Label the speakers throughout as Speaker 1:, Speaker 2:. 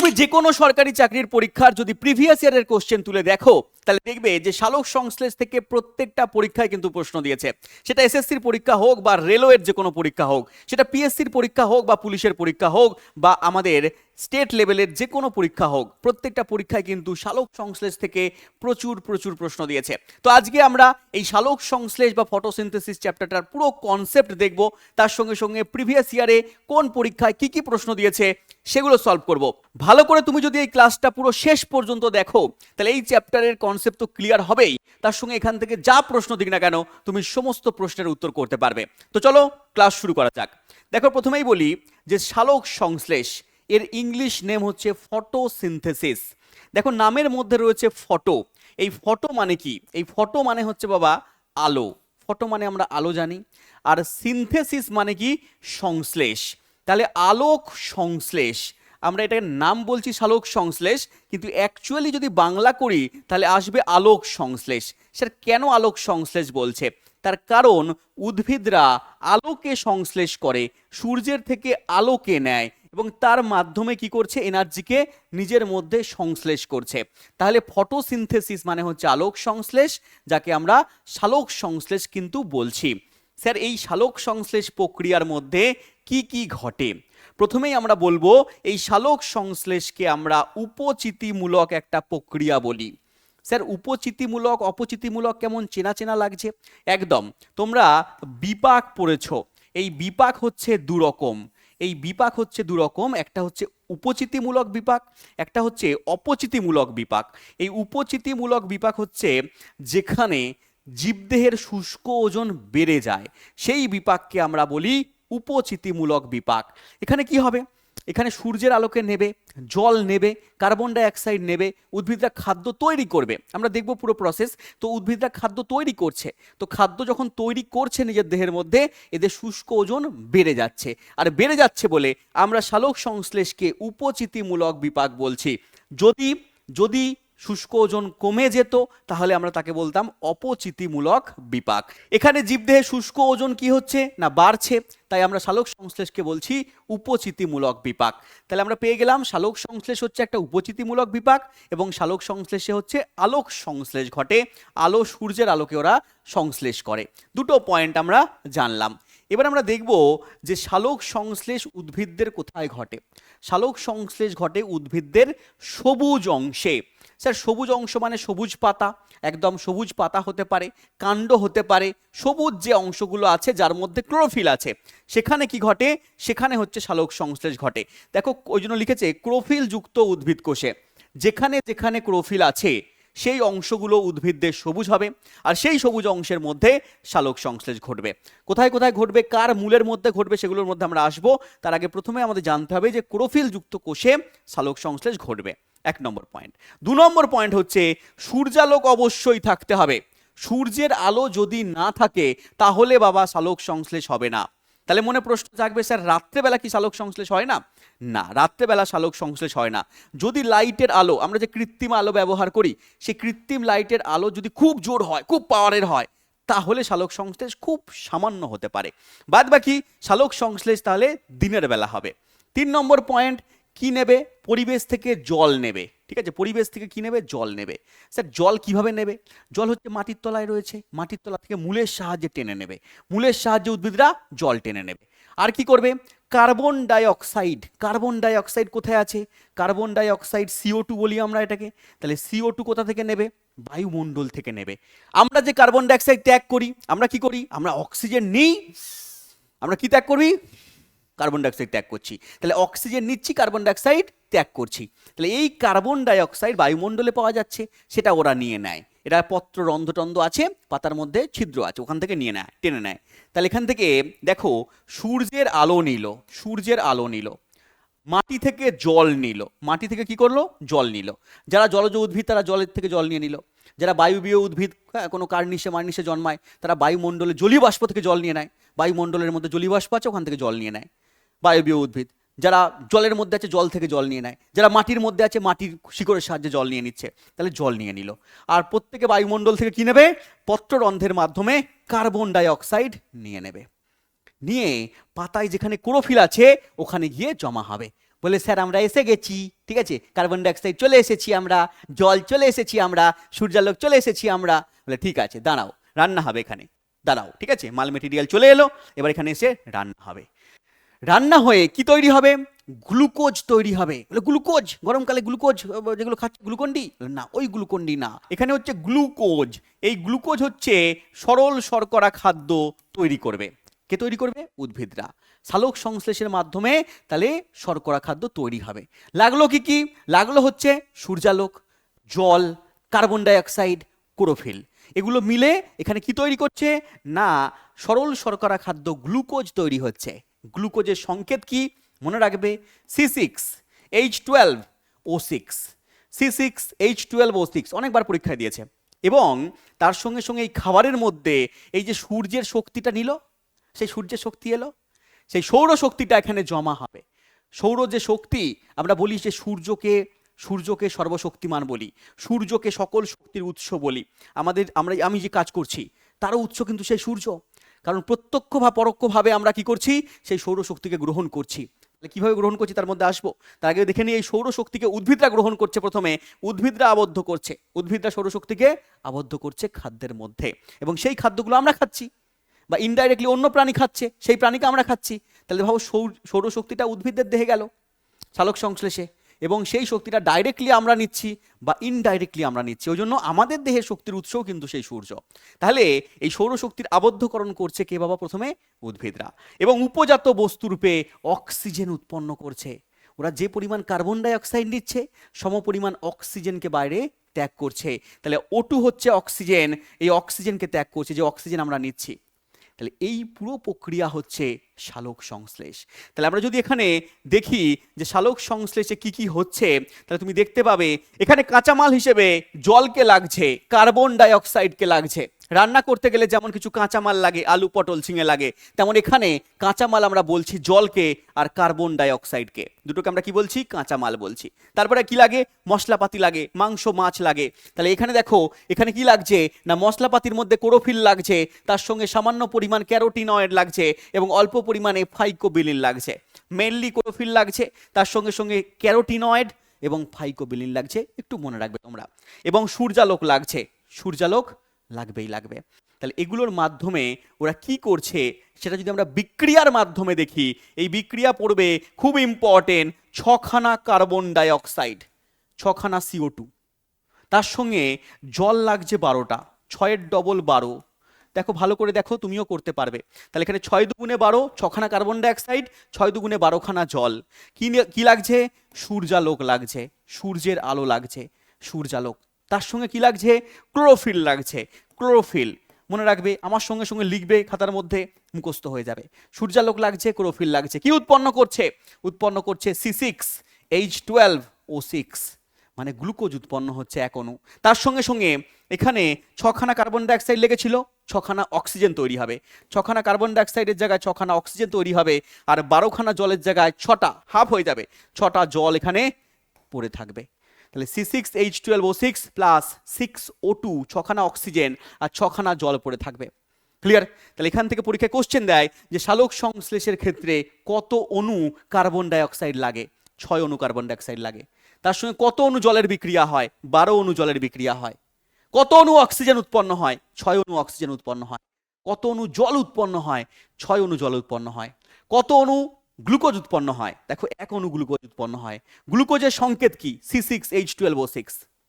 Speaker 1: তুমি যে কোনো সরকারি চাকরির পরীক্ষার যদি প্রিভিয়াস ইয়ারের কোশ্চেন তুলে দেখো তাহলে দেখবে যে সালোক সংশ্লেষ থেকে প্রত্যেকটা পরীক্ষায় কিন্তু প্রশ্ন দিয়েছে। সেটা এসএসসির পরীক্ষা হোক বা রেলওয়ের যে কোনো পরীক্ষা হোক, সেটা পিএসসির পরীক্ষা হোক বা পুলিশের পরীক্ষা হোক বা আমাদের স্টেট লেভেলের যে কোনো পরীক্ষা হোক, প্রত্যেকটা পরীক্ষায় কিন্তু সালোক সংশ্লেষ থেকে প্রচুর প্রচুর প্রশ্ন দিয়েছে। তো আজকে আমরা এই সালোক সংশ্লেষ বা ফটোসিনথেসিস চ্যাপ্টারটার পুরো কনসেপ্ট দেখব, তার সঙ্গে সঙ্গে প্রিভিয়াস ইয়ারে কোন পরীক্ষায় কি কি প্রশ্ন দিয়েছে সেগুলো সলভ করব। ভালো করে তুমি যদি এই ক্লাসটা পুরো শেষ পর্যন্ত দেখো তাহলে এই চ্যাপ্টারের কনসেপ্ট তো ক্লিয়ার হবেই, তার সঙ্গে এখান থেকে যা প্রশ্ন দিক না কেন তুমি সমস্ত প্রশ্নের উত্তর করতে পারবে। তো চলো ক্লাস শুরু করা যাক। দেখো প্রথমেই বলি যে সালোক সংশ্লেষ এর ইংলিশ নেম হচ্ছে ফটোসিনথেসিস। দেখো নামের মধ্যে রয়েছে ফটো। এই ফটো মানে কি? এই ফটো মানে হচ্ছে বাবা আলো। ফটো মানে আমরা আলো জানি, আর সিনথেসিস মানে কি? সংশ্লেষ। তাহলে আলোক সংশ্লেষ, আমরা এটার নাম বলছি সালোক সংশ্লেষ, কিন্তু অ্যাকচুয়ালি যদি বাংলা করি তাহলে আসবে আলোক সংশ্লেষ। স্যার কেন আলোক সংশ্লেষ বলছে? তার কারণ উদ্ভিদরা আলোকে সংশ্লেষ করে, সূর্যের থেকে আলোকে নেয় এবং তার মাধ্যমে কি করছে? এনার্জিকে নিজের মধ্যে সংশ্লেষ করছে। তাহলে ফটোসিনথেসিস মানে হচ্ছে আলোক সংশ্লেষ, যাকে আমরা সালোক সংশ্লেষ কিন্তু বলছি। স্যার এই সালোক সংশ্লেষ প্রক্রিয়ার মধ্যে কি কি ঘটে? প্রথমেই আমরা বলবো এই সালোক সংশ্লেষকে আমরা উপচিতিমূলক একটা প্রক্রিয়া বলি। স্যার উপচিতিমূলক অপচিতিমূলক কেমন চেনা চেনা লাগছে? একদম। তোমরা বিপাক পড়েছো, এই বিপাক হচ্ছে দুরকম। এই বিপাক হচ্ছে দুরকম, একটা হচ্ছে উপচিতিমূলক বিপাক, একটা হচ্ছে অপচিতিমূলক বিপাক। এই উপচিতিমূলক বিপাক হচ্ছে যেখানে জীবদেহের শুষ্ক ওজন বেড়ে যায়, সেই বিপাককে আমরা বলি উপচিতিমূলক বিপাক। এখানে কি হবে? এখানে সূর্যের আলোকে নেবে, জল নেবে, কার্বন ডাই অক্সাইড নেবে, উদ্ভিদরা খাদ্য তৈরি করবে। আমরা দেখব পুরো প্রসেস। তো উদ্ভিদরা খাদ্য তৈরি করছে, তো খাদ্য যখন তৈরি করছে নিজের দেহের মধ্যে, এদের শুষ্ক ওজন বেড়ে যাচ্ছে, আর বেড়ে যাচ্ছে বলে আমরা সালোক সংশ্লেষকে উপচিতিমূলক বিপাক বলছি। যদি যদি শুষ্ক ওজন কমে যেত তাহলে আমরা তাকে বলতাম অপচিতিমূলক বিপাক। এখানে জীবদেহে শুষ্ক ওজন কি হচ্ছে না? বাড়ছে, তাই আমরা সালোক সংশ্লেষকে বলছি উপচিতিমূলক বিপাক। তাহলে আমরা পেয়ে গেলাম সালোক সংশ্লেষ হচ্ছে একটা উপচিতিমূলক বিপাক এবং সালোক সংশ্লেষে হচ্ছে আলোক সংশ্লেষ ঘটে, আলো সূর্যের আলোকে ওরা সংশ্লেষ করে। দুটো পয়েন্ট আমরা জানলাম। এবার আমরা দেখব যে সালোক সংশ্লেষ উদ্ভিদদের কোথায় ঘটে। সালোক সংশ্লেষ ঘটে উদ্ভিদদের সবুজ অংশে। স্যার সবুজ অংশ মানে সবুজ পাতা, একদম সবুজ পাতা হতে পারে, কাণ্ড হতে পারে, সবুজ যে অংশগুলো আছে যার মধ্যে ক্লোরোফিল আছে, সেখানে কি ঘটে? সেখানে হচ্ছে সালোক সংশ্লেষ ঘটে। দেখো ওই জন্য লিখেছে ক্লোরোফিল যুক্ত উদ্ভিদ কোষে। যেখানে যেখানে ক্লোরোফিল আছে সেই অংশগুলো উদ্ভিদদের সবুজ হবে, আর সেই সবুজ অংশের মধ্যে সালোক সংশ্লেষ ঘটবে। কোথায় কোথায় ঘটবে, কার মূলের মধ্যে ঘটবে, সেগুলোর মধ্যে আমরা আসবো। তার আগে প্রথমে আমাদের জানতে হবে যে ক্লোরোফিল যুক্ত কোষে সালোক সংশ্লেষ ঘটবে, এক নম্বর পয়েন্ট। দু নম্বর পয়েন্ট হচ্ছে সূর্যালোক অবশ্যই থাকতে হবে। সূর্যের আলো যদি না থাকে তাহলে বাবা সালোক সংশ্লেষ হবে না। তাহলে মনে প্রশ্ন জাগবে, স্যার রাত্রেবেলা কি সালোক সংশ্লেষ হয় না? না, রাত্রেবেলা সালোক সংশ্লেষ হয় না। যদি লাইটের আলো, আমরা যে কৃত্রিম আলো ব্যবহার করি, সেই কৃত্রিম লাইটের আলো যদি খুব জোর হয়, খুব পাওয়ারের হয়, তাহলে সালোক সংশ্লেষ খুব সামান্য হতে পারে। বাদ বাকি সালোক সংশ্লেষ তাহলে দিনের বেলা হবে। তিন নম্বর পয়েন্ট, কি নেবে? পরিবেশ থেকে জল নেবে। ঠিক আছে, পরিবেশ থেকে কি নেবে? জল নেবে। স্যার জল কিভাবে নেবে? জল হচ্ছে মাটির তলায় রয়েছে, মাটির তলা থেকে মূলের সাহায্যে টেনে নেবে, মূলের সাহায্যে উদ্ভিদরা জল টেনে নেবে। আর কি করবে? Carbon die oxide. Carbon die oxide কোথায় আছে? কার্বন ডাই অক্সাইড CO2 বলি আমরা এটাকে। তাহলে CO2 কোথা থেকে নেবে? বায়ুমণ্ডল থেকে নেবে। আমরা যে কার্বন ডাই অক্সাইড ত্যাগ করি, আমরা কি করি? আমরা অক্সিজেন নিই, আমরা কি ত্যাগ করবি? কার্বন ডাইঅক্সাইড ত্যাগ করছি। তাহলে অক্সিজেন নিচ্ছি, কার্বন ডাইঅক্সাইড ত্যাগ করছি। তাহলে এই কার্বন ডাইঅক্সাইড বায়ুমণ্ডলে পাওয়া যাচ্ছে, সেটা ওরা নিয়ে নেয়। এটা পত্র রন্ধ্রটন্ধ্র আছে, পাতার মধ্যে ছিদ্র আছে, ওখান থেকে নিয়ে নেয়, টেনে নেয়। তাহলে এখান থেকে দেখো সূর্যের আলো নিল, সূর্যের আলো নিল, মাটি থেকে জল নিল, মাটি থেকে কি করলো? জল নিল। যারা জলজ উদ্ভিদ তারা জলের থেকে জল নিয়ে নিল। যারা বায়ুবীয় উদ্ভিদ, কোনো কার্নিশে মার্নিশে জন্মায়, তারা বায়ুমণ্ডলে জলীয় বাষ্প থেকে জল নিয়ে নেয়। বায়ুমণ্ডলের মধ্যে জলীয় বাষ্প আছে, ওখান থেকে জল নিয়ে নেয় বায়ুবীয় উদ্ভিদ। যারা জলের মধ্যে আছে জল থেকে জল নিয়ে নেয়, যারা মাটির মধ্যে আছে মাটির শিকড়ের সাহায্যে জল নিয়ে নিচ্ছে, তাহলে জল নিয়ে নিল। আর প্রত্যেকে বায়ুমণ্ডল থেকে কি নেবে? পত্ররন্ধ্রের মাধ্যমে কার্বন ডাই অক্সাইড নিয়ে নেবে, নিয়ে পাতায় যেখানে ক্লোরোফিল আছে ওখানে গিয়ে জমা হবে। বলে স্যার আমরা এসে গেছি, ঠিক আছে, কার্বন ডাইঅক্সাইড চলে এসেছি আমরা, জল চলে এসেছি আমরা, সূর্যালোক চলে এসেছি আমরা। বলে ঠিক আছে দাঁড়াও, রান্না হবে এখানে, দাঁড়াও, ঠিক আছে, মাল মেটেরিয়াল চলে এলো, এবার এখানে এসে রান্না হবে। রান্না হয়ে কি তৈরি হবে? গ্লুকোজ তৈরি হবে। বলে গ্লুকোজ, গরমকালে গ্লুকোজ যেগুলো খাচ্ছে গ্লুকন্ডি? না, ওই গ্লুকন্ডি না, এখানে হচ্ছে গ্লুকোজ। এই গ্লুকোজ হচ্ছে সরল শর্করা খাদ্য তৈরি করবে। কে তৈরি করবে? উদ্ভিদরা। সালোক সংশ্লেষের মাধ্যমে তাহলে শর্করা খাদ্য তৈরি হবে। লাগলো কি কি? লাগলো হচ্ছে সূর্যালোক, জল, কার্বন ডাইঅক্সাইড, ক্লোরোফিল। এগুলো মিলে এখানে কি তৈরি করছে না সরল শর্করা খাদ্য গ্লুকোজ তৈরি হচ্ছে। গ্লুকোজের সংকেত কি? মনে রাখবে C6H12O6, C6H12O6 অনেকবার পরীক্ষায় দিয়েছে। এবং তার সঙ্গে সঙ্গে এই খাবারের মধ্যে এই যে সূর্যের শক্তিটা নিল, সেই সূর্যের শক্তি এলো, সেই সৌর শক্তিটা এখানে জমা হবে। সৌর যে শক্তি, আমরা বলি যে সূর্যকে সর্বশক্তিমান বলি, সূর্যকে সকল শক্তির উৎস বলি। আমি যে কাজ করছি তারও উৎস কিন্তু সেই সূর্য। কারণ প্রত্যক্ষ বা পরোক্ষভাবে আমরা কি করছি? সেই সৌরশক্তিকে গ্রহণ করছি। কিভাবে গ্রহণ করছি তার মধ্যে আসবো। তার আগে দেখে নিই, এই সৌরশক্তিকে উদ্ভিদরা গ্রহণ করছে। প্রথমে উদ্ভিদরা আবদ্ধ করছে, উদ্ভিদরা সৌরশক্তিকে আবদ্ধ করছে খাদ্যের মধ্যে, এবং সেই খাদ্যগুলো আমরা খাচ্ছি, বা ইনডাইরেক্টলি অন্য প্রাণী খাচ্ছে, সেই প্রাণীকে আমরা খাচ্ছি। তাহলে ভাবো সৌরশক্তিটা উদ্ভিদের দেহে গেল সালোক সংশ্লেষে, এবং সেই শক্তিটা ডাইরেক্টলি আমরা নিচ্ছি বা ইনডাইরেক্টলি আমরা নিচ্ছি। ওই জন্য আমাদের দেহের শক্তির উৎসও কিন্তু সেই সূর্য। তাহলে এই সৌরশক্তির আবদ্ধকরণ করছে কে বাবা? প্রথমে উদ্ভিদরা, এবং উপজাত বস্তুরূপে অক্সিজেন উৎপন্ন করছে। ওরা যে পরিমাণ কার্বন ডাইঅক্সাইড নিচ্ছে সমপরিমাণ অক্সিজেনকে বাইরে ত্যাগ করছে। তাহলে O2 হচ্ছে অক্সিজেন, এই অক্সিজেনকে ত্যাগ করছে, যে অক্সিজেন আমরা নিচ্ছি। তাহলে এই পুরো প্রক্রিয়া হচ্ছে সালোক সংশ্লেষ। তাহলে আমরা যদি এখানে দেখি যে সালোক সংশ্লেষে কি কি হচ্ছে, তাহলে তুমি দেখতে পাবে এখানে কাঁচামাল হিসেবে জলকে লাগছে, কার্বন ডাইঅক্সাইডকে লাগছে। রান্না করতে গেলে যেমন কিছু কাঁচামাল লাগে, আলু পটল ঝিঙে লাগে, তেমন এখানে কাঁচামাল আমরা বলছি জলকে আর কার্বন ডাইঅক্সাইডকে, দুটোকে আমরা কি বলছি? কাঁচামাল বলছি। তারপরে কি লাগে? মশলাপাতি লাগে, মাংস মাছ লাগে। তাহলে এখানে দেখো এখানে কি লাগছে না মশলাপাতির মধ্যে ক্লোরোফিল লাগছে, তার সঙ্গে সামান্য পরিমাণ ক্যারোটিনয়েড লাগছে, এবং অল্প পরিমাণে ফাইকোবিলিন লাগছে। মেনলি ক্লোরোফিল লাগছে, তার সঙ্গে সঙ্গে ক্যারোটিনয়েড এবং ফাইকোবিলিন লাগছে, একটু মনে রাখবে তোমরা। এবং সূর্যালোক লাগছে, সূর্যালোক লাগবে। তাহলে এগুলোর মাধ্যমে ওরা কি করছে সেটা যদি আমরা বিক্রিয়ার মাধ্যমে দেখি, এই বিক্রিয়া পড়বে খুব ইম্পর্টেন্ট, 6খানা কার্বন ডাইঅক্সাইড, 6খানা CO2, তার সঙ্গে জল লাগছে 12টা, 6-এর ডবল 12। দেখো ভালো করে দেখো, তুমিও করতে পারবে। তাহলে এখানে 6 দুগুণে 12, 6খানা কার্বন ডাইঅক্সাইড, 6 দুগুণে 12খানা জল। কি লাগছে? সূর্যালোক লাগছে, সূর্যের আলো লাগছে, সূর্যালোক। তার সঙ্গে কি লাগছে? ক্লোরোফিল লাগছে, ক্লোরোফিল। মনে রাখবে, আমার সঙ্গে সঙ্গে লিখবে, খাতার মধ্যে মুখস্থ হয়ে যাবে। সূর্যালোক লাগছে, ক্লোরোফিল লাগছে। কি উৎপন্ন করছে? উৎপন্ন করছে C6H12O6, মানে গ্লুকোজ উৎপন্ন হচ্ছে এক অণু। তার সঙ্গে সঙ্গে এখানে 6খানা কার্বন ডাইঅক্সাইড লেগেছিল, 6খানা অক্সিজেন তৈরি হবে। 6খানা কার্বন ডাইঅক্সাইডের জায়গায় 6খানা অক্সিজেন তৈরি হবে, আর 12খানা জলের জায়গায় 6টা, হাফ হয়ে যাবে, 6টা জল এখানে পড়ে থাকবে। তাহলে C6H12O6 প্লাস 6O2, 6খানা অক্সিজেন আর 6খানা জল পড়ে থাকবে। ক্লিয়ার? তাহলে এখান থেকে পরীক্ষায় কোশ্চেন দেয় যে সালোক সংশ্লেষের ক্ষেত্রে কত অণু কার্বন ডাইঅক্সাইড লাগে? 6 অণু কার্বন ডাইঅক্সাইড লাগে। তার সঙ্গে কত অণু জলের বিক্রিয়া হয়? 12 অণু জলের বিক্রিয়া হয়। কত অণু অক্সিজেন উৎপন্ন হয়? 6 অণু অক্সিজেন উৎপন্ন হয়। কত অণু জল উৎপন্ন হয়? 6 অণু জল উৎপন্ন হয়। কত অণু গ্লুকোজ উৎপন্ন হয়? দেখো 1 অণু গ্লুকোজ উৎপন্ন হয়। গ্লুকোজের সংকেত কি? C6H12O6।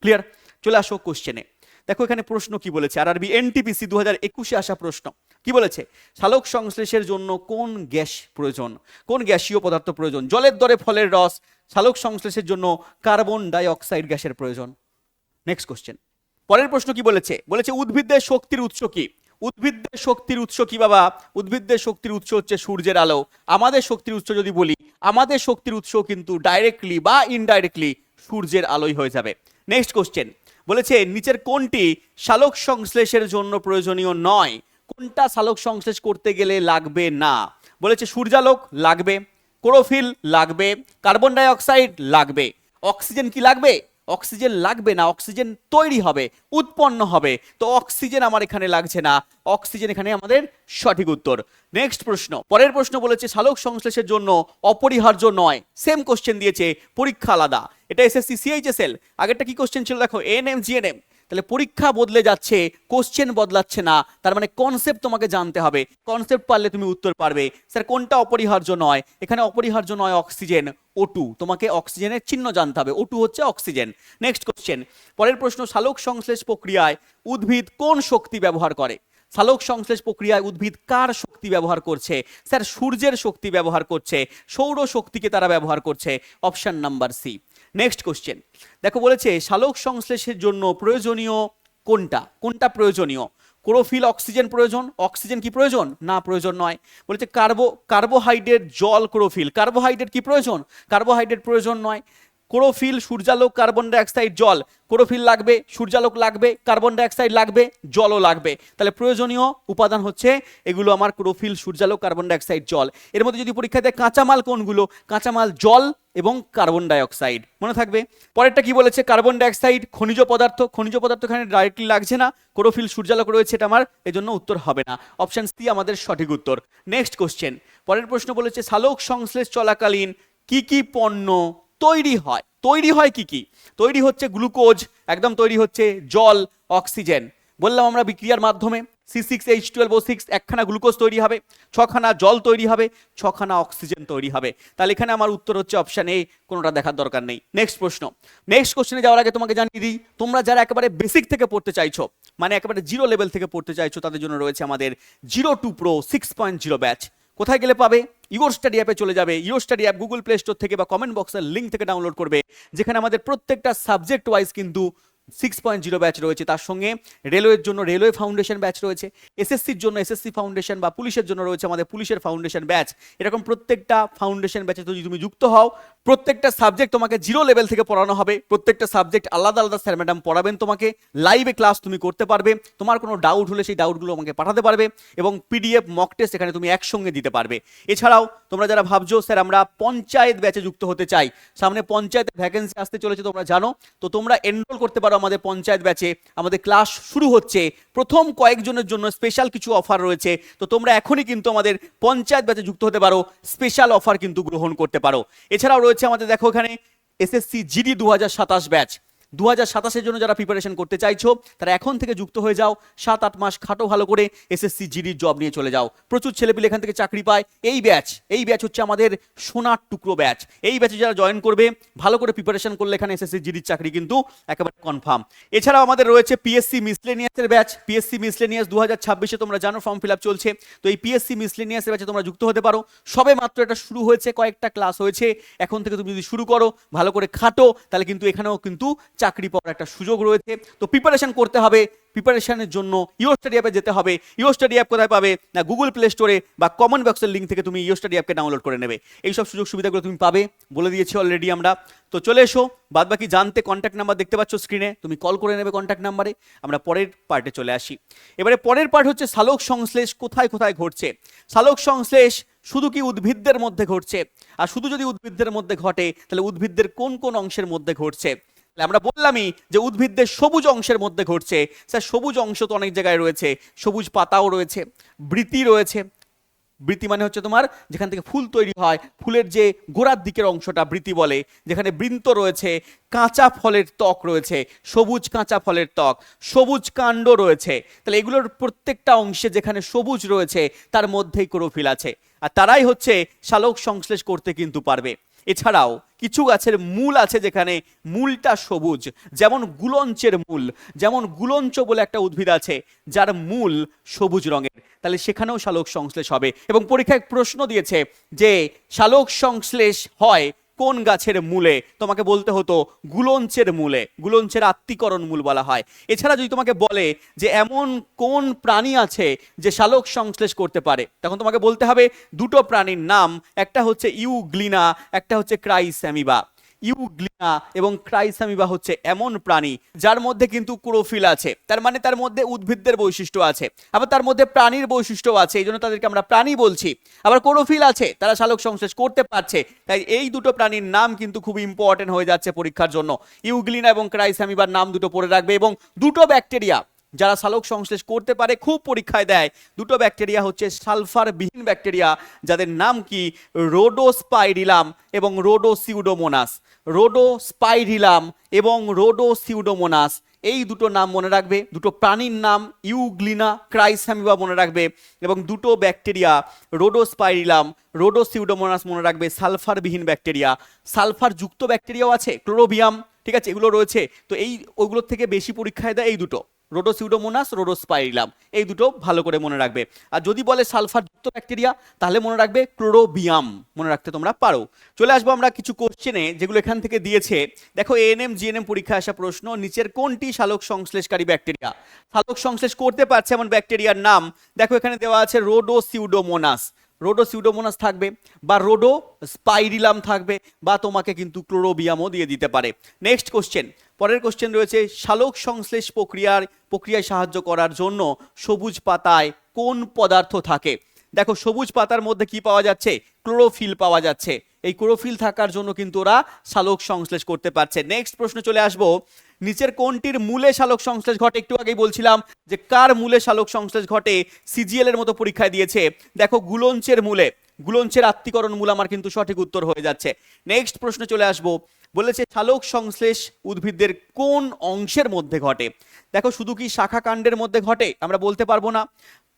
Speaker 1: ক্লিয়ার? চলে আসো কোশ্চেনে। দেখো এখানে প্রশ্ন কি বলেছে, আরআরবি NTPC 2021-এ আসা প্রশ্ন কি বলেছে? সালোক সংশ্লেষের জন্য কোন গ্যাস প্রয়োজন, কোন গ্যাসীয় পদার্থ প্রয়োজন? জলের দরে ফলের রস, সালোক সংশ্লেষের জন্য কার্বন ডাইঅক্সাইড গ্যাসের প্রয়োজন। Next question. পরের প্রশ্ন কি বলেছে? বলেছে উদ্ভিদের শক্তির উৎস কি? উদ্ভিদের শক্তির উৎস কি বাবা? উদ্ভিদের শক্তির উৎস হচ্ছে সূর্যের আলো। আমাদের শক্তির উৎস যদি বলি, আমাদের শক্তির উৎস কিন্তু ডাইরেক্টলি বা ইনডাইরেক্টলি সূর্যের আলোই হয়ে যাবে। নেক্সট কোশ্চেন বলেছে নিচের কোনটি সালোক সংশ্লেষের জন্য প্রয়োজনীয় নয়? কোনটা সালোক সংশ্লেষ করতে গেলে লাগবে না? বলেছে সূর্যালোক লাগবে, ক্লোরোফিল লাগবে, কার্বন ডাইঅক্সাইড লাগবে। অক্সিজেন কি লাগবে? অক্সিজেন লাগবে না, অক্সিজেন তৈরি হবে, উৎপন্ন হবে, তো অক্সিজেন আমার এখানে লাগছে না, অক্সিজেন এখানে আমাদের সঠিক উত্তর। নেক্সট প্রশ্ন, পরের প্রশ্ন বলেছে সালোক সংশ্লেষের জন্য অপরিহার্য নয়, সেম কোশ্চেন দিয়েছে, পরীক্ষা আলাদা। এটা এসএসসি সিএইচএসএল, আগেরটা কি কোশ্চেন ছিল দেখো, এএনএম জিএনএম, তাহলে পরীক্ষা বদলে যাচ্ছে, কোশ্চেন বদলাচ্ছে না, তার মানে কনসেপ্ট তোমাকে জানতে হবে, কনসেপ্ট পারলে তুমি উত্তর পারবে। স্যার কোনটা অপরিহার্য নয়? এখানে অপরিহার্য নয় অক্সিজেন, O2, তোমাকে অক্সিজেনের চিহ্ন জানতে হবে, O2 হচ্ছে অক্সিজেন। নেক্সট কোশ্চেন, পরের প্রশ্ন, সালোক সংশ্লেষ প্রক্রিয়ায় উদ্ভিদ কোন শক্তি ব্যবহার করে? সালোক সংশ্লেষ প্রক্রিয়ায় উদ্ভিদ কার শক্তি ব্যবহার করছে? স্যার সূর্যের শক্তি ব্যবহার করছে, সৌর শক্তিকে তারা ব্যবহার করছে, option number C. Next question দেখো, বলেছে সালোক সংশ্লেষের জন্য প্রয়োজনীয় কোনটা? কোনটা প্রয়োজনীয়? ক্লোরোফিল অক্সিজেন প্রয়োজন, অক্সিজেন কি প্রয়োজন? না, প্রয়োজন নয়। বলেছে কার্বোহাইড্রেট জল ক্লোরোফিল, কার্বোহাইড্রেট কি প্রয়োজন? কার্বোহাইড্রেট প্রয়োজন নয়। ক্লোরোফিল সূর্যালোক কার্বন ডাইঅক্সাইড জল, ক্লোরোফিল লাগবে, সূর্যালোক লাগবে, কার্বন ডাইঅক্সাইড লাগবে, জলও লাগবে, তাহলে প্রয়োজনীয় উপাদান হচ্ছে এগুলো আমার ক্লোরোফিল সূর্যালোক কার্বন ডাইঅক্সাইড জল। এর মধ্যে যদি পরীক্ষাতে কাঁচামাল কোনগুলো? কাঁচামাল জল এবং কার্বন ডাইঅক্সাইড, মনে থাকবে। পরেরটা কি বলেছে? কার্বন ডাইঅক্সাইড খনিজ পদার্থ, খনিজ পদার্থ এখানে ডাইরেক্টলি লাগছে না, ক্লোরোফিল সূর্যালোক রয়েছে, এটা আমার এজন্য উত্তর হবে না, অপশন সি আমাদের সঠিক উত্তর। নেক্সট কোশ্চেন, পরের প্রশ্ন বলেছে সালোক সংশ্লেষ চলাকালীন কি কি পণ্য তৈরি হয়? তৈরি হয় কি কি? তৈরি হচ্ছে গ্লুকোজ, একদম তৈরি হচ্ছে জল, অক্সিজেন। বললাম আমরা বিক্রিয়ার মাধ্যমে C6H12O6 একখানা গ্লুকোজ তৈরি হবে, 6খানা জল তৈরি হবে, 6খানা অক্সিজেন তৈরি হবে, তাহলে এখানে আমার উত্তর হচ্ছে অপশন এ, কোনোটা দেখার দরকার নেই। নেক্সট প্রশ্ন, নেক্সট কোশ্চেনে যাওয়ার আগে তোমাকে জানিয়ে দিই, তোমরা যারা একেবারে বেসিক থেকে পড়তে চাইছো, মানে একেবারে জিরো লেভেল থেকে পড়তে চাইছো, তাদের জন্য রয়েছে আমাদের 02 Pro 6.0 ব্যাচ। কোথায় গেলে পাবে? ইওর স্টাডি অ্যাপে চলে যাবে, your study app Google play store থেকে বা কমেন্ট বক্সের লিঙ্ক থেকে ডাউনলোড করবে, যেখানে আমাদের প্রত্যেকটা সাবজেক্ট ওয়াইজ কিন্তু 6.0 ব্যাচ রয়েছে, তার সঙ্গে রেলওয়ের জন্য রেলওয়ে ফাউন্ডেশন ব্যাচ রয়েছে, এসএসসির জন্য এসএসসি ফাউন্ডেশন বা পুলিশের জন্য রয়েছে আমাদের পুলিশের ফাউন্ডেশন ব্যাচ। এরকম প্রত্যেকটা ফাউন্ডেশন ব্যাচে যদি তুমি যুক্ত হও, প্রত্যেকটা সাবজেক্ট তোমাকে জিরো লেভেল থেকে পড়ানো হবে, প্রত্যেকটা সাবজেক্ট আলাদা আলাদা স্যার ম্যাডাম পড়াবেন তোমাকে, লাইভে ক্লাস তুমি করতে পারবে, তোমার কোনো ডাউট হলে সেই ডাউটগুলো আমাকে পাঠাতে পারবে, এবং পিডিএফ মক টেস্ট এখানে তুমি একসঙ্গে দিতে পারবে। এছাড়াও তোমরা যারা ভাবছো স্যার আমরা পঞ্চায়েত ব্যাচে যুক্ত হতে চাই, সামনে পঞ্চায়েতের ভ্যাকেন্সি আসতে চলেছে তোমরা জানো, তো তোমরা এনরোল করতে পারো আমাদের পঞ্চায়েত ব্যাচে। আমাদের ক্লাস শুরু হচ্ছে, প্রথম কয়েকজনের জন্য স্পেশাল কিছু অফার রয়েছে, তো তোমরা এখনই কিন্তু আমাদের পঞ্চায়েত ব্যাচে যুক্ত হতে পারো, স্পেশাল অফার কিন্তু গ্রহণ করতে পারো। এছাড়াও রয়েছে আমাদের দেখো এখানে এসএসসি জিডি 2027 ব্যাচ, 2027-এর জন্য যারা প্রিপারেশন করতে চাইছো তারা এখন থেকে যুক্ত হয়ে যাও, 7-8 মাস খাটো ভালো করে এসএসসি জিডির জব নিয়ে চলে যাও, প্রচুর ছেলেপিলে এখান থেকে চাকরি পায়। এই ব্যাচ হচ্ছে আমাদের সোনার টুকরো ব্যাচ, এই ব্যাচে যারা জয়েন করবে ভালো করে প্রিপারেশন করলে এখানে এসএসসি জিডির চাকরি কিন্তু একেবারে কনফার্ম। এছাড়াও আমাদের রয়েছে পিএসসি মিসলেনিয়াসের ব্যাচ, পিএসসি মিসলেনিয়াস 2026-এ তোমরা জানো ফর্ম ফিল আপ চলছে, তো এই পিএসসি মিসলেনিয়াসের ব্যাচে তোমরা যুক্ত হতে পারো। সবে মাত্র এটা শুরু হয়েছে, কয়েকটা ক্লাস হয়েছে, এখন থেকে তুমি যদি শুরু করো, ভালো করে খাটো, তাহলে কিন্তু এখানেও কিন্তু চাকরি পাওয়ার একটা সুযোগ রয়েছে। তো প্রিপারেশন করতে হবে, প্রিপারেশনের জন্য ইওর স্টাডি অ্যাপে যেতে হবে। ইওর স্টাডি অ্যাপ কোথায় পাবে? না গুগল প্লে স্টোরে বা কমেন্ট বক্সের লিঙ্ক থেকে তুমি ইওর স্টাডি অ্যাপকে ডাউনলোড করে নেবে। এই সব সুযোগ সুবিধাগুলো তুমি পাবে, বলে দিয়েছি অলরেডি আমরা। তো চলে এসো, বাদবাকি জানতে কন্ট্যাক্ট নাম্বার দেখতে পাচ্ছ স্ক্রিনে, তুমি কল করে নেবে কন্ট্যাক্ট নাম্বারে। আমরা পরের পার্টে চলে আসি। এবারে পরের পার্ট হচ্ছে সালোক সংশ্লেষ কোথায় কোথায় ঘটছে। সালোক সংশ্লেষ শুধু কি উদ্ভিদদের মধ্যে ঘটছে? আর শুধু যদি উদ্ভিদদের মধ্যে ঘটে, তাহলে উদ্ভিদদের কোন কোন অংশের মধ্যে ঘটছে? আমরা বললামই যে উদ্ভিদদের সবুজ অংশের মধ্যে ঘটছে। স্যার সবুজ অংশ তো অনেক জায়গায় রয়েছে, সবুজ পাতাও রয়েছে, বৃতি রয়েছে। বৃতি মানে হচ্ছে তোমার যেখান থেকে ফুল তৈরি হয়, ফুলের যে গোড়ার দিকের অংশটা বৃতি বলে, যেখানে বৃন্ত রয়েছে, কাঁচা ফলের ত্বক রয়েছে, সবুজ কাঁচা ফলের ত্বক, সবুজ কাণ্ড রয়েছে। তাহলে এগুলোর প্রত্যেকটা অংশে যেখানে সবুজ রয়েছে তার মধ্যেই ক্লোরোফিল আছে, আর তারাই হচ্ছে সালোক সংশ্লেষ করতে কিন্তু পারবে। এছাড়াও কিছু গাছের মূল আছে যেখানে মূলটা সবুজ, যেমন গুলঞ্চের মূল, যেমন গুলঞ্চ বলে একটা উদ্ভিদ আছে যার মূল সবুজ রঙের, তাহলে সেখানেও সালোক সংশ্লেষ হবে। এবং পরীক্ষায় প্রশ্ন দিয়েছে যে সালোক সংশ্লেষ হয় কোন গাছের মূলে, তোমাকে বলতে হতো গুলঞ্চের মূলে, গুলঞ্চের আত্তীকরণ মূল বলা হয়। এছাড়া যদি তোমাকে বলে যে এমন কোন প্রাণী আছে যে সালোক সংশ্লেষ করতে পারে, তখন তোমাকে বলতে হবে দুটো প্রাণীর নাম, একটা হচ্ছে ইউগ্লিনা, একটা হচ্ছে ক্রাইস্যামিবা। ইউগ্লিনা এবং ক্রাইসামিবা হচ্ছে এমন প্রাণী যার মধ্যে কিন্তু ক্লোরোফিল আছে, তার মানে তার মধ্যে উদ্ভিদদের বৈশিষ্ট্য আছে, আবার তার মধ্যে প্রাণীর বৈশিষ্ট্য আছে, এই জন্য তাদেরকে আমরা প্রাণী বলছি। আবার ক্লোরোফিল আছে, তারা সালোক সংশ্লেষ করতে পারছে, তাই এই দুটো প্রাণীর নাম কিন্তু খুব ইম্পর্টেন্ট হয়ে যাচ্ছে পরীক্ষার জন্য। ইউগ্লিনা এবং ক্রাইসামিবার নাম দুটো পড়ে রাখবে। এবং দুটো ব্যাকটেরিয়া যারা সালোক সংশ্লেষ করতে পারে, খুব পরীক্ষায় দেয়, দুটো ব্যাকটেরিয়া হচ্ছে সালফার বিহীন ব্যাকটেরিয়া, যাদের নাম কি রোডোস্পাইরিলাম এবং রোডোসিউডোমোনাস। রোডোস্পাইরিলাম এবং রোডোসিউডোমোনাস, এই দুটো নাম মনে রাখবে। দুটো প্রাণীর নাম ইউগ্লিনা, ক্রাইসামিবা মনে রাখবে, এবং দুটো ব্যাকটেরিয়া রোডোস্পাইরিলাম, রোডোসিউডোমোনাস মনে রাখবে। সালফার বিহীন ব্যাকটেরিয়া, সালফার যুক্ত ব্যাকটেরিয়াও আছে, ক্লোরোবিয়াম, ঠিক আছে, এগুলো রয়েছে। তো এই ওইগুলোর থেকে বেশি পরীক্ষায় দেয় এই দুটো, রোডোসিউডোমোনাস, রোডোস্পাইরিলাম, এই দুটো ভালো করে মনে রাখবে। আর যদি বলে সালফার যুক্ত ব্যাকটেরিয়া, তাহলে মনে রাখবে ক্লোরোবিয়াম, মনে রাখতে তোমরা পারো। চলে আসবো আমরা কিছু কোশ্চেনে যেগুলো এখান থেকে দিয়েছে। দেখো এএনএম জিএনএম পরীক্ষায় আসা প্রশ্ন, নিচের কোনটি সালোক সংশ্লেষকারী ব্যাকটেরিয়া? সালোক সংশ্লেষ করতে পারছে এমন ব্যাকটেরিয়ার নাম দেখো এখানে দেওয়া আছে, রোডোসিউডোমোনাস। রোডোসিউডোমোনাস থাকবে, বা রোডোস্পাইরিলাম থাকবে, বা তোমাকে কিন্তু ক্লোরোবিয়ামও দিয়ে দিতে পারে। নেক্সট কোশ্চেন, পরের কোশ্চেন রয়েছে, সালোক সংশ্লেষ প্রক্রিয়ায় সাহায্য করার জন্য সবুজ পাতায় কোন পদার্থ থাকে? দেখো সবুজ পাতার মধ্যে কি পাওয়া যাচ্ছে? ক্লোরোফিল পাওয়া যাচ্ছে। এই ক্লোরোফিল থাকার জন্য কিন্তু ওরা সালোক সংশ্লেষ করতে পারছে। নেক্সট প্রশ্ন চলে আসবো, নিচের কোনটির মূলে সালোক সংশ্লেষ ঘটে? একটু আগেই বলছিলাম যে কার মূলে সালোক সংশ্লেষ ঘটে, সিজিএল এর মতো পরীক্ষায় দিয়েছে। দেখো গুলঞ্চের মূলে, গুলঞ্চের আত্তীকরণ মূল আমার কিন্তু সঠিক উত্তর হয়ে যাচ্ছে। নেক্সট প্রশ্ন চলে আসবো, বলেছে সালোক সংশ্লেষ উদ্ভিদের কোন অংশের মধ্যে ঘটে? দেখো শুধু কি শাখা কাণ্ডের মধ্যে ঘটে আমরা বলতে পারবো না,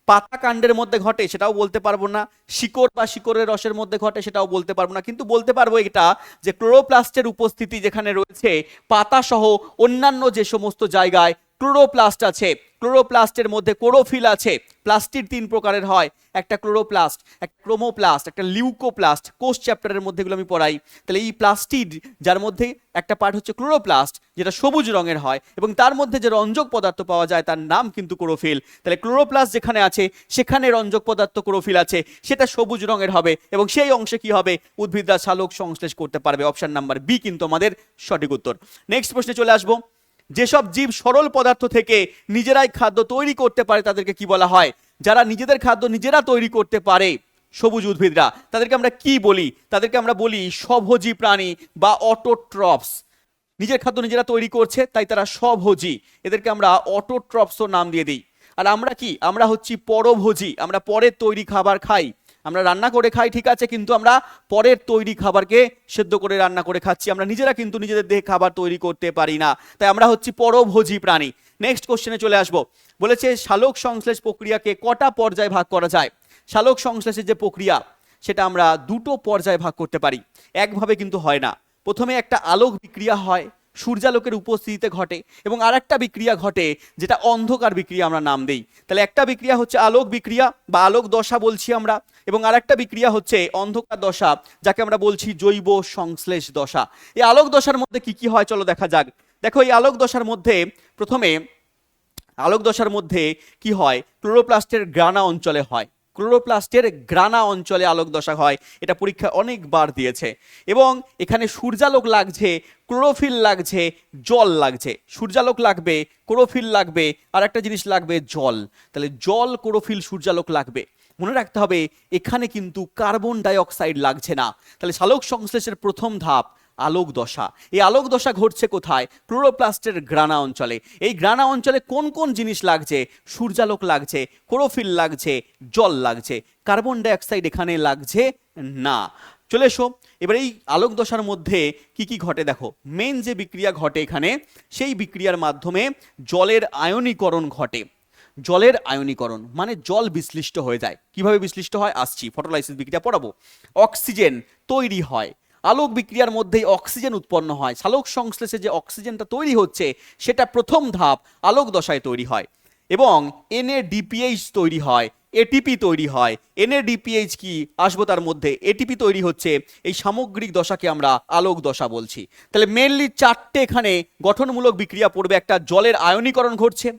Speaker 1: পাতা কাণ্ডের মধ্যে ঘটে সেটাও বলতে পারবো না, শিকড় বা শিকড়ের রসের মধ্যে ঘটে সেটাও বলতে পারবো না, কিন্তু বলতে পারবো এটা যে ক্লোরোপ্লাস্টের উপস্থিতি যেখানে রয়েছে পাতা সহ অন্যান্য যে সমস্ত জায়গায় ক্লোরোপ্লাস্ট আছে, ক্লোরোপ্লাস্টের মধ্যে ক্লোরোফিল আছে। প্লাস্টিড তিন প্রকারের হয়, একটা ক্লোরোপ্লাস্ট, একটা ক্রোমোপ্লাস্ট, একটা লিউকোপ্লাস্ট। কোষ চ্যাপ্টারের মধ্যে এগুলো আমি পড়াই। তাহলে এই প্লাস্টিড, যার মধ্যে একটা পার্ট হচ্ছে ক্লোরোপ্লাস্ট যেটা সবুজ রঙের হয়, এবং তার মধ্যে যে রঞ্জক পদার্থ পাওয়া যায় তার নাম কিন্তু ক্লোরোফিল। তাহলে ক্লোরোপ্লাস্ট যেখানে আছে সেখানে রঞ্জক পদার্থ ক্লোরোফিল আছে, সেটা সবুজ রঙের হবে, এবং সেই অংশে কি হবে? উদ্ভিদরা সালোক সংশ্লেষ করতে পারবে। অপশন নাম্বার বি কিন্তু আমাদের সঠিক উত্তর। নেক্সট প্রশ্নে চলে আসবো, যেসব জীব সরল পদার্থ থেকে নিজেরাই খাদ্য তৈরি করতে পারে তাদেরকে কি বলা হয়? যারা নিজেদের খাদ্য নিজেরা তৈরি করতে পারে, সবুজ উদ্ভিদরা, তাদেরকে আমরা কি বলি? তাদেরকে আমরা বলি স্বভোজী প্রাণী বা অটোট্রপস। নিজের খাদ্য নিজেরা তৈরি করছে তাই তারা স্বভোজী, এদেরকে আমরা অটোট্রপসও নাম দিয়ে দিই। আর আমরা কি? আমরা হচ্ছি পরভোজী, আমরা পরের তৈরি খাবার খাই। আমরা রান্না করে খাই ঠিক আছে, কিন্তু আমরা পরের তৈরি খাবারকে সেদ্ধ করে রান্না করে খাচ্ছি, আমরা নিজেরা কিন্তু নিজেদের দেহে খাবার তৈরি করতে পারি না, তাই আমরা হচ্ছি পরভোজী প্রাণী। নেক্সট কোশ্চেনে চলে আসবো, বলেছে সালোক সংশ্লেষ প্রক্রিয়াকে কটা পর্যায়ে ভাগ করা যায়? সালোক সংশ্লেষের যে প্রক্রিয়া সেটা আমরা দুটো পর্যায়ে ভাগ করতে পারি, একভাবে কিন্তু হয় না। প্রথমে একটা আলোক বিক্রিয়া হয়, সূর্যালোকের উপস্থিতিতে ঘটে, এবং আরেকটা বিক্রিয়া ঘটে যেটা অন্ধকার বিক্রিয়া আমরা নাম দেই। তাহলে একটা বিক্রিয়া হচ্ছে আলোক বিক্রিয়া বা আলোক দশা বলছি আমরা, এবং আরেকটা বিক্রিয়া হচ্ছে অন্ধকার দশা, যাকে আমরা বলছি জৈব সংশ্লেষ দশা। এই আলোক দশার মধ্যে কি কি হয় চলো দেখা যাক। দেখো এই আলোক দশার মধ্যে প্রথমে আলোক দশার মধ্যে কি হয়? ক্লোরোপ্লাস্টের গ্রানা অঞ্চলে হয়, ক্লোরোপ্লাস্টের গ্রানা অঞ্চলে আলোক দশা হয়। এটা পরীক্ষায় অনেকবার দিয়েছে। এবং এখানে সূর্যালোক লাগছে, ক্লোরোফিল লাগছে, জল লাগছে। সূর্যালোক লাগবে, ক্লোরোফিল লাগবে, আর একটা জিনিস লাগবে জল। তাহলে জল, ক্লোরোফিল, সূর্যালোক লাগবে। মনে রাখতে হবে এখানে কিন্তু কার্বন ডাই অক্সাইড লাগছে না। তাহলে সালোক সংশ্লেষের প্রথম ধাপ আলোক দশা। এই আলোক দশা ঘটছে কোথায়? ক্লোরোপ্লাস্টের গ্রানা অঞ্চলে। এই গ্রানা অঞ্চলে কোন কোন জিনিস লাগছে? সূর্যালোক লাগছে, ক্লোরোফিল লাগছে, জল লাগছে, কার্বন ডাই অক্সাইড এখানে লাগছে না। চলে এসো এবার এই আলোক দশার মধ্যে কি কি ঘটে দেখো। মেন যে বিক্রিয়া ঘটে এখানে, সেই বিক্রিয়ার মাধ্যমে জলের আয়নীকরণ ঘটে। জলের আয়নীকরণ মানে জল বিশ্লিষ্ট হয়ে যায়। কিভাবে বিশ্লিষ্ট হয় আসছি, ফটোলাইসিস বিক্রিয়া পড়াবো। অক্সিজেন তৈরি হয়, আলোক বিক্রিয়ার মধ্যেই অক্সিজেন উৎপন্ন হয়। সালোক সংশ্লেষে যে অক্সিজেনটা তৈরি হচ্ছে সেটা প্রথম ধাপ আলোক দশায় তৈরি হয়, এবং NADPH তৈরি হয়, এটিপি তৈরি হয়। NADPH কি আসবো তার মধ্যে, এটিপি তৈরি হচ্ছে। এই সামগ্রিক দশাকে আমরা আলোক দশা বলছি। তাহলে মেনলি চারটে এখানে গঠনমূলক বিক্রিয়া পড়বে। একটা জলের আয়নীকরণ ঘটছে,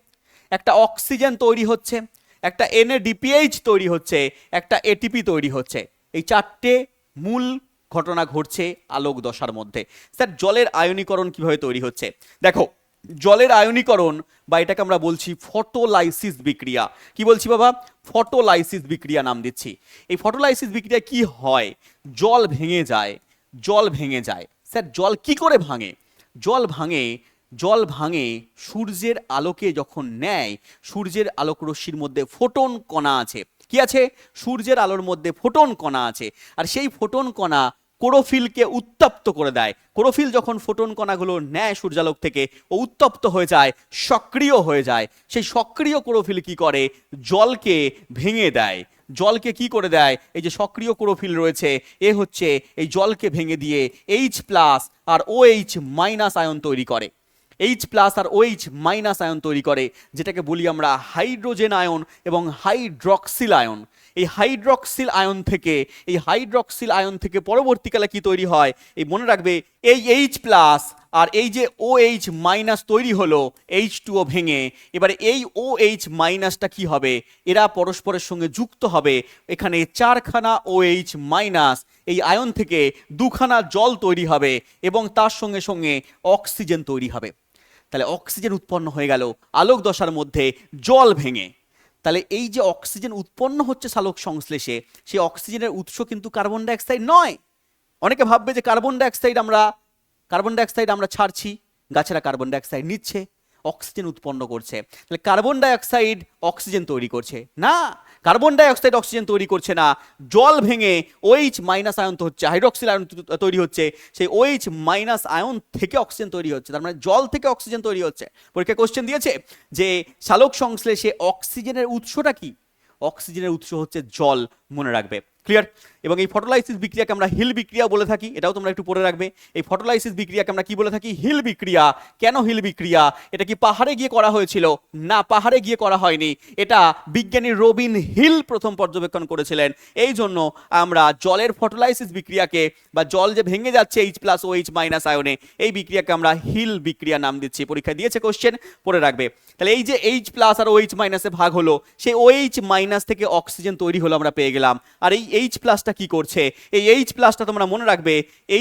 Speaker 1: একটা অক্সিজেন তৈরি হচ্ছে, একটা NADPH তৈরি হচ্ছে, একটা এটিপি তৈরি হচ্ছে। এই চারটে মূল ঘটনা ঘটছে আলোক দশার মধ্যে। স্যার জলের আয়নীকরণ কিভাবে তৈরি হচ্ছে? দেখো, জলের আয়নীকরণ বা এটাকে আমরা বলছি ফটোলাইসিস বিক্রিয়া। কি বলছি বাবা? ফটোলাইসিস বিক্রিয়া নাম দিচ্ছি। এই ফটোলাইসিস বিক্রিয়া কি হয়? জল ভেঙে যায়, জল ভেঙে যায়। স্যার জল কি করে ভাঙে? জল ভাঙে সূর্যের আলোকে যখন নেয়, সূর্যের আলোক রশ্মির মধ্যে ফোটন কণা আছে। কি আছে? সূর্যের আলোর মধ্যে ফোটন কণা আছে, আর সেই ফোটন কণা ক্লোরোফিলকে উত্তপ্ত করে দেয়। ক্লোরোফিল যখন ফোটন কণাগুলো নেয় সূর্যালোক থেকে, ও উত্তপ্ত হয়ে যায়, সক্রিয় হয়ে যায়। সেই সক্রিয় ক্লোরোফিল কি করে? জলকে ভেঙে দেয়। জলকে কি করে দেয়? এই যে সক্রিয় ক্লোরোফিল রয়েছে, এ হচ্ছে এই জলকে ভেঙে দিয়ে H+ আর OH- আয়ন তৈরি করে। H+ আর OH- আয়ন তৈরি করে, যেটাকে বলি আমরা হাইড্রোজেন আয়ন এবং হাইড্রক্সিল আয়ন। এই হাইড্রক্সিল আয়ন থেকে পরবর্তীকালে কি তৈরি হয়? এই মনে রাখবে, এই H+ আর এই যে OH- তৈরি হলো H2O ভেঙে, এবারে এই OH- কি হবে? এরা পরস্পরের সঙ্গে যুক্ত হবে। এখানে 4খানা OH- এই আয়ন থেকে 2খানা জল তৈরি হবে এবং তার সঙ্গে সঙ্গে অক্সিজেন তৈরি হবে। তাহলে অক্সিজেন উৎপন্ন হয়ে গেল আলোক দশার মধ্যে জল ভেঙে। তাহলে এই যে অক্সিজেন উৎপন্ন হচ্ছে সালোক সংশ্লেষে, সেই অক্সিজেনের উৎস কিন্তু কার্বন ডাইঅক্সাইড নয়। অনেকে ভাববে যে কার্বন ডাইঅক্সাইড আমরা ছাড়ছি, গাছেরা কার্বন ডাইঅক্সাইড নিচ্ছে, অক্সিজেন উৎপন্ন করছে। তাহলে কার্বন ডাইঅক্সাইড অক্সিজেন তৈরি করছে না, কার্বন ডাইঅক্সাইড অক্সিজেন তৈরি করছে না। জল ভেঙে OH- আয়ন তো হচ্ছে, হাইড্রক্সিল আয়ন তৈরি হচ্ছে, সেই OH- আয়ন থেকে অক্সিজেন তৈরি হচ্ছে। তার মানে জল থেকে অক্সিজেন তৈরি হচ্ছে। পরীক্ষা কোশ্চেন দিয়েছে যে সালোক সংশ্লেষে অক্সিজেনের উৎসটা কি? অক্সিজেনের উৎস হচ্ছে জল, মনে রাখবে। ক্লিয়ার? এবং এই ফটোলাইসিস বিক্রিয়াকে আমরা হিল বিক্রিয়া বলে থাকি, এটাও তোমরা একটু পড়ে রাখবে। এই ফটোলাইসিস বিক্রিয়াকে আমরা কি বলে থাকি? হিল বিক্রিয়া। কেন হিল বিক্রিয়া? এটা কি পাহাড়ে গিয়ে করা হয়েছিল? না, পাহাড়ে গিয়ে করা হয়নি। এটা বিজ্ঞানী রবিন হিল প্রথম পর্যবেক্ষণ করেছিলেন। এই জন্য আমরা জলের ফটোলাইসিস বিক্রিয়াকে, বা জল যে ভেঙে যাচ্ছে H+ OH- আয়নে, এই বিক্রিয়াকে আমরা হিল বিক্রিয়া নাম দিচ্ছি। পরীক্ষা দিয়েছে কোশ্চেন, পড়ে রাখবে। তাহলে এই যে H+ আর OH- ভাগ হলো, সেই OH- থেকে অক্সিজেন তৈরি হলো, আমরা পেয়ে গেলাম। আর এই H+টা কি করছে? এই H+টা তোমরা মনে রাখবে,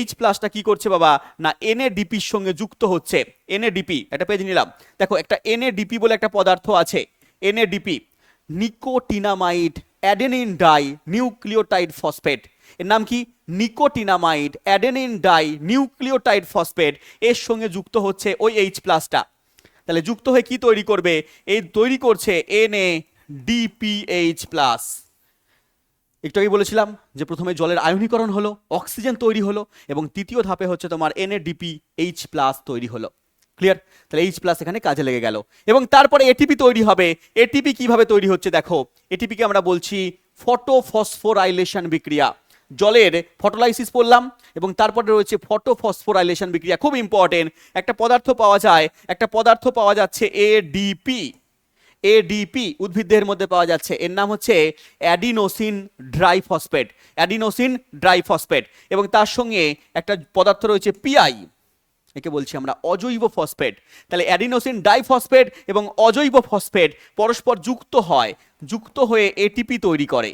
Speaker 1: H+টা কি করছে বাবা? না NADP-র সঙ্গে যুক্ত হচ্ছে। NADP, একটা পেজ নিলাম, দেখো একটা NADP বলে একটা পদার্থ আছে। NADP, nicotinamide adenine dinucleotide phosphate. এর নাম কি? Nicotinamide adenine dinucleotide phosphate. এর সঙ্গে যুক্ত হচ্ছে ওই H+টা। তাহলে যুক্ত হয়ে কি তৈরি করবে? এই তৈরি করছে NADPH+। একটু আগে বলেছিলাম যে প্রথমে জলের আয়নীকরণ হলো, অক্সিজেন তৈরি হলো, এবং তৃতীয় ধাপে হচ্ছে তোমার NADPH+ তৈরি হলো। ক্লিয়ার? তাহলে H+ এখানে কাজে লেগে গেল, এবং তারপরে ATP তৈরি হবে। ATP কিভাবে তৈরি হচ্ছে দেখো, ATP-কে আমরা বলছি ফটোফসফোরাইলেশন বিক্রিয়া। জলের ফটোলাইসিস পড়লাম, এবং তারপরে রয়েছে ফটোফসফোরাইলেশন বিক্রিয়া। খুব ইম্পর্টেন্ট একটা পদার্থ পাওয়া যায়, একটা পদার্থ পাওয়া যাচ্ছে ADP উদ্ভিদদের মধ্যে পাওয়া যাচ্ছে। এর নাম হচ্ছে অ্যাডিনোসিন ড্রাইফসফেট, এবং তার সঙ্গে একটা পদার্থ রয়েছে PI, একে বলছি আমরা অজৈব ফসফেট। তাহলে অ্যাডিনোসিন ডাইফসফেট এবং অজৈব ফসফেট পরস্পর যুক্ত হয়ে ATP তৈরি করে।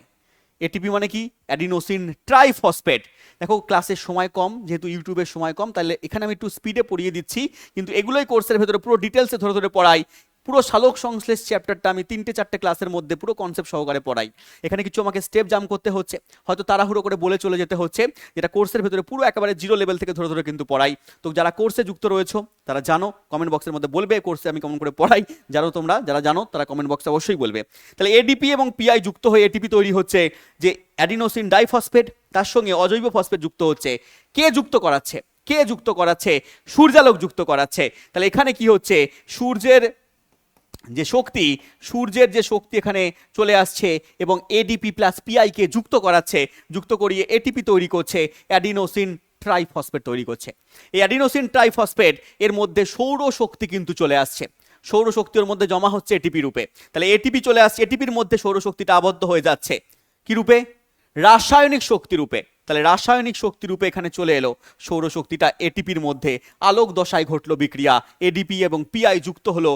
Speaker 1: ATP মানে কি? Adenosine triphosphate. দেখো ক্লাসের সময় কম, যেহেতু ইউটিউবের সময় কম, তাহলে এখানে আমি একটু স্পিডে পড়িয়ে দিচ্ছি, কিন্তু এগুলোই কোর্সের ভেতরে পুরো ডিটেলসে ধরে ধরে পড়াই। পুরো সালোক সংশ্লেষ চ্যাপ্টারটা আমি 3-4টে ক্লাসের মধ্যে পুরো কনসেপ্ট সহকারে পড়াই। এখানে কিছু আমাকে স্টেপ জাম্প করতে হচ্ছে, হয়তো তাড়াহুড়ো করে বলে চলে যেতে হচ্ছে, যেটা কোর্সের ভেতরে পুরো একেবারে জিরো লেভেল থেকে ধরে ধরে কিন্তু পড়াই। তো যারা কোর্সে যুক্ত রয়েছো তারা জানো, কমেন্ট বক্সের মধ্যে বলবে কোর্সে আমি কেমন করে পড়াই। যারা জানো তারা কমেন্ট বক্সে অবশ্যই বলবে। তাহলে ADP এবং PI যুক্ত হয়ে ATP তৈরি হচ্ছে, যে অ্যাডিনোসিন ডাইফসফেট, তার সঙ্গে অজৈব ফসফেট যুক্ত হচ্ছে। কে যুক্ত করাচ্ছে? সূর্যালোক যুক্ত করাচ্ছে। তাহলে এখানে কি হচ্ছে? সূর্যের যে শক্তি এখানে চলে আসছে, এবং ADP+PI কে যুক্ত করিয়ে ATP তৈরি করছে, অ্যাডিনোসিন ট্রাইফসফেট তৈরি করছে। এই অ্যাডিনোসিন ট্রাইফসফেট এর মধ্যে সৌরশক্তি কিন্তু চলে আসছে, সৌরশক্তি ওর মধ্যে জমা হচ্ছে ATP রূপে। তাহলে ATP চলে আসছে, ATPর মধ্যে সৌরশক্তিটা আবদ্ধ হয়ে যাচ্ছে কি রূপে? রাসায়নিক শক্তি রূপে। তাহলে রাসায়নিক শক্তি রূপে এখানে চলে এলো সৌরশক্তিটা ATPর মধ্যে। আলোক দশায় ঘটলো বিক্রিয়া, ADP এবং PI যুক্ত হলো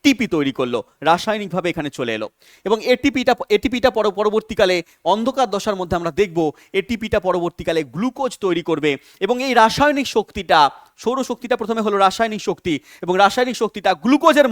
Speaker 1: এটিপি তৈরি করলো, রাসায়নিকভাবে এখানে চলে এলো। এবং এটিপিটা পরবর্তীকালে অন্ধকার দশার মধ্যে আমরা দেখব এটিপিটা পরবর্তীকালে গ্লুকোজ তৈরি করবে। এবং এই রাসায়নিক শক্তিটা, সৌরশক্তিটা প্রথমে হলো রাসায়নিক শক্তি, এবং রাসায়নিক শক্তিটা গ্লুকোজের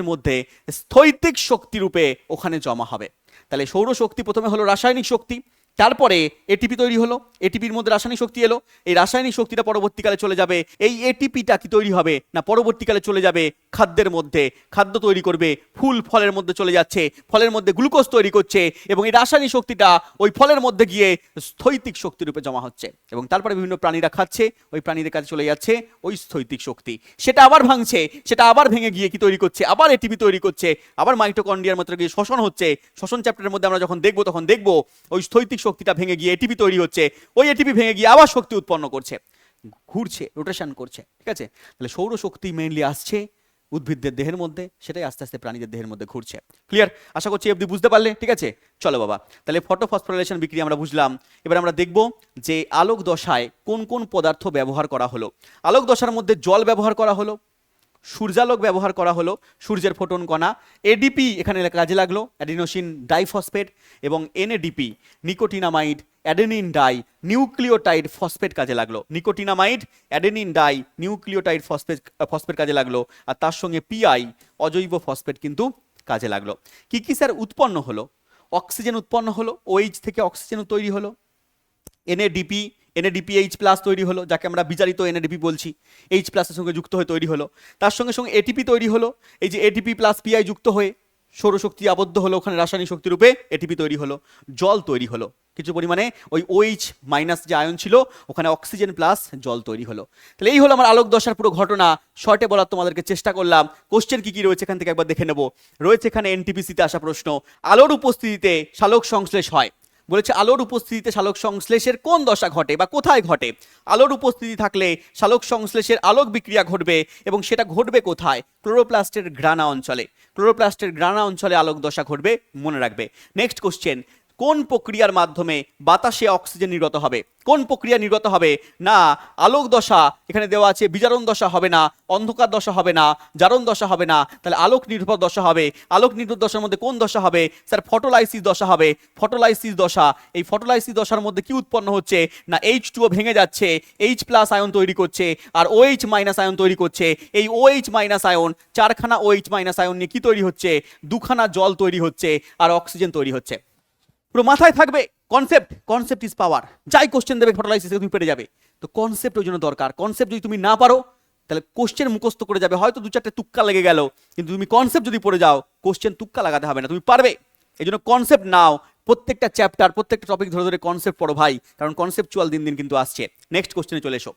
Speaker 1: মধ্যে স্থৈতিক শক্তি রূপে ওখানে জমা হবে। তাহলে সৌরশক্তি প্রথমে হলো রাসায়নিক শক্তি, তারপরে এটিপি তৈরি হলো, এটিপির মধ্যে রাসায়নিক শক্তি এলো, এই রাসায়নিক শক্তিটা পরবর্তীকালে চলে যাবে, এই এটিপিটা কি তৈরি হবে না পরবর্তীকালে চলে যাবে খাদ্যের মধ্যে, খাদ্য তৈরি করবে, ফুল ফলের মধ্যে চলে যাচ্ছে, ফলের মধ্যে গ্লুকোজ তৈরি করছে, এবং এই রাসায়নিক শক্তিটা ওই ফলের মধ্যে গিয়ে স্থৈতিক শক্তি রূপে জমা হচ্ছে, এবং তারপরে বিভিন্ন প্রাণীরা খাচ্ছে, ওই প্রাণীদের কাছে চলে যাচ্ছে ওই স্থৈতিক শক্তি, সেটা আবার ভাঙছে, সেটা আবার ভেঙে গিয়ে কি তৈরি করছে, আবার এটিপি তৈরি করছে, আবার মাইটোকন্ড্রিয়ার মধ্যে গিয়ে শ্বসন হচ্ছে। শ্বসন চ্যাপ্টারের মধ্যে আমরা যখন দেখবো তখন দেখবো ওই স্থৈতিক শক্তিটা ভেঙে গিয়ে এটিপি তৈরি হচ্ছে, ওই এটিপি ভেঙে গিয়ে আবার শক্তি উৎপন্ন করছে, ঘুরছে, রোটেশন করছে। ঠিক আছে, তাহলে সৌরশক্তি মেইনলি আসছে উদ্ভিদদের দেহের মধ্যে, সেটাই আস্তে আস্তে প্রাণীদের দেহের মধ্যে ঘুরছে। ক্লিয়ার? আশা করছি অবধি বুঝতে পারলে। ঠিক আছে, চলো বাবা, তাহলে ফটোফসফোরাইলেশন বিক্রিয়া আমরা বুঝলাম। এবার আমরা দেখব যে আলোক দশায় কোন কোন পদার্থ ব্যবহার করা হলো। আলোক দশার মধ্যে জল ব্যবহার করা হলো, সূর্যালোক ব্যবহার করা হলো, সূর্যের ফোটন কণা, এডিপি এখানে কাজে লাগলো, অ্যাডিনোসিন ডাইফসফেট, এবং NADP nicotinamide adenine dinucleotide phosphate কাজে লাগলো, nicotinamide adenine dinucleotide phosphate কাজে লাগলো, আর তার সঙ্গে পিআই অজৈব ফসফেট কিন্তু কাজে লাগলো। কি কি স্যার উৎপন্ন হলো? অক্সিজেন উৎপন্ন হলো, ওএইচ থেকে অক্সিজেন তৈরি হলো, এনএডিপিএইচ প্লাস তৈরি হলো, যাকে আমরা বিজারিত এনএডিপি বলছি, এইচ প্লাসের সঙ্গে যুক্ত হয়ে তৈরি হলো, তার সঙ্গে সঙ্গে এটিপি তৈরি হলো, এই যে এটিপি প্লাস পিআই যুক্ত হয়ে সৌরশক্তি আবদ্ধ হলো, ওখানে রাসায়নিক শক্তি রূপে এটিপি তৈরি হলো, জল তৈরি হলো কিছু পরিমাণে, ওই ওএইচ মাইনাস যে আয়ন ছিল ওখানে অক্সিজেন প্লাস জল তৈরি হলো। তাহলে এই হলো আমার আলোক দশার পুরো ঘটনা, শর্টে বলার তোমাদেরকে চেষ্টা করলাম। কোশ্চেন কি কি রয়েছে এখান থেকে একবার দেখে নেব। রয়েছে এখানে এনটিপিসিতে আসা প্রশ্ন, আলোর উপস্থিতিতে সালোক সংশ্লেষ হয়। বলেছে আলোর উপস্থিতিতে সালোক সংশ্লেষের কোন দশা ঘটে বা কোথায় ঘটে? আলোর উপস্থিতি থাকলে সালোক সংশ্লেষের আলোক বিক্রিয়া ঘটবে, এবং সেটা ঘটবে কোথায়? ক্লোরোপ্লাস্টের গ্রানা অঞ্চলে। ক্লোরোপ্লাস্টের গ্রানা অঞ্চলে আলোক দশা ঘটবে, মনে রাখবে। নেক্সট কোশ্চেন, কোন প্রক্রিয়ার মাধ্যমে বাতাসে অক্সিজেন নির্গত হবে? কোন প্রক্রিয়া নির্গত হবে না আলোক দশা এখানে দেওয়া আছে, বিজারণ দশা হবে না, অন্ধকার দশা হবে না, জারণ দশা হবে না, তাহলে আলোক নির্ভর দশা হবে। আলোক নির্ভর দশার মধ্যে কোন দশা হবে? স্যার ফটোলাইসিস দশা হবে। ফটোলাইসিস দশা, এই ফটোলাইসিস দশার মধ্যে কি উৎপন্ন হচ্ছে না H2O ভেঙে যাচ্ছে, H প্লাস আয়ন তৈরি করছে, আর OH মাইনাস আয়ন তৈরি করছে। এই OH মাইনাস আয়ন, চারখানা OH মাইনাস আয়ন নিয়ে কি তৈরি হচ্ছে? দুখানা জল তৈরি হচ্ছে, আর অক্সিজেন তৈরি হচ্ছে। পুরো মাথায় থাকবে কনসেপ্ট ইজ পাওয়ার। যাই কোশ্চেন দেবে ফটোলাইসিস তুমি পেরে যাবে। তো কনসেপ্ট ওই জন্য দরকার, কনসেপ্ট যদি তুমি না পারো তাহলে কোশ্চেন মুখস্থ করে যাবে, হয়তো দু চারটে তুক্কা লেগে গেল, কিন্তু তুমি কনসেপ্ট যদি পড়ে যাও কোশ্চেন তুক্কা লাগাতে হবে না, তুমি পারবে। এই জন্য কনসেপ্ট নাও, প্রত্যেকটা চ্যাপ্টার প্রত্যেকটা টপিক ধরে ধরে কনসেপ্ট পড়ো ভাই, কারণ কনসেপচুয়াল দিন দিন কিন্তু আসছে। নেক্সট কোশ্চেনে চলে এসো।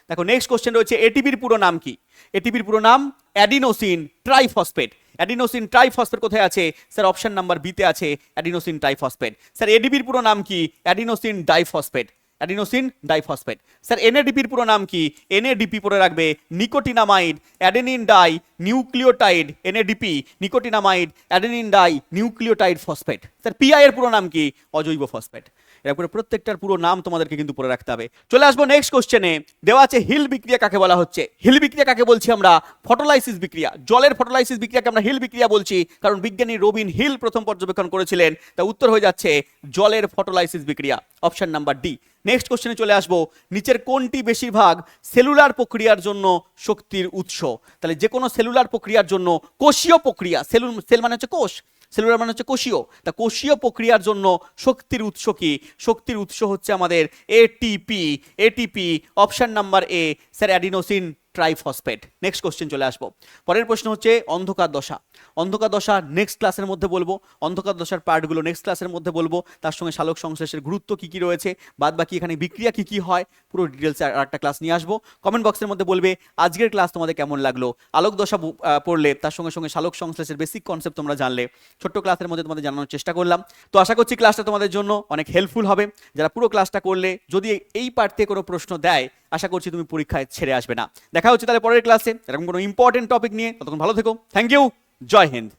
Speaker 1: দেখো নেক্সট কোশ্চেন রয়েছে এটিপির পুরো নাম কি? এটিপির পুরো নাম অ্যাডিনোসিন ট্রাইফসফেট। অ্যাডিনোসিন ট্রাইফসফেট কোথায় আছে? স্যার অপশন নাম্বার বিতে আছে অ্যাডিনোসিন ট্রাইফসফেট। স্যার এডিপির পুরো নাম কি? Adenosine diphosphate. Adenosine diphosphate. Sir এনএডিপির পুরো নাম কি? এনএডিপি পড়ে রাখবে nicotinamide adenine dinucleotide, NADP nicotinamide adenine dinucleotide phosphate. Sir PI এর পুরো নাম কি? অজৈব ফসফেট। এরপরে প্রত্যেকটার পুরো নাম তোমাদেরকে কিন্তু পড়ে রাখতে হবে। চলে আসবো নেক্সট কোশ্চেনে। দেওয়া আছে হিল বিক্রিয়া কাকে বলা হচ্ছে? হিল বিক্রিয়া কাকে বলছি আমরা? ফটোলাইসিস বিক্রিয়া। জলের ফটোলাইসিস বিক্রিয়াকে আমরা হিল বিক্রিয়া বলছি, কারণ বিজ্ঞানী রবিন হিল প্রথম পর্যবেক্ষণ করেছিলেন। তা উত্তর হয়ে যাচ্ছে জলের ফটোলাইসিস বিক্রিয়া, অপশন নাম্বার ডি। নেক্সট কোশ্চেনে চলে আসবো, নিচের কোনটি বেশিরভাগ সেলুলার প্রক্রিয়ার জন্য শক্তির উৎস? তাহলে যে কোনো সেলুলার প্রক্রিয়ার জন্য কোষীয় প্রক্রিয়া, সেল মানে হচ্ছে কোষ, সেলুলার মানে হচ্ছে কোষীয়, তা কোষীয় প্রক্রিয়ার জন্য শক্তির উৎস কি? শক্তির উৎস হচ্ছে আমাদের ATP. ATP option number A, sir adenosine triphosphate. Next question চলে আসবো। পরের প্রশ্ন হচ্ছে অন্ধকার দশা। অন্ধকার দশা নেক্সট ক্লাসের মধ্যে বলবো, অন্ধকার দশার পার্টগুলো নেক্সট ক্লাসের মধ্যে বলবো, তার সঙ্গে সালোক সংশ্লেষের গুরুত্ব কি কি রয়েছে, বাদ বাকি এখানে বিক্রিয়া কি কি হয়, পুরো ডিটেলসে আরেকটা ক্লাস নিয়ে আসবো। কমেন্ট বক্সের মধ্যে বলবে আজকের ক্লাস তোমাদের কেমন লাগলো। আলোক দশা পড়লে তার সঙ্গে সঙ্গে সালোক সংশ্লেষের বেসিক কনসেপ্ট তোমরা জানলে, ছোট্ট ক্লাসের মধ্যে তোমাদের জানানোর চেষ্টা করলাম। তো আশা করছি ক্লাসটা তোমাদের জন্য অনেক হেল্পফুল হবে। যারা পুরো ক্লাসটা করলে যদি এই পার্ট থেকে কোনো প্রশ্ন দেয়, আশা করছি তুমি পরীক্ষায় ছেড়ে আসবে না। দেখা হচ্ছে তাহলে পরের ক্লাসে এরকম কোনো ইম্পর্টেন্ট টপিক নিয়ে। ততক্ষণ ভালো থেকো। Thank you. জয় হিন্দ।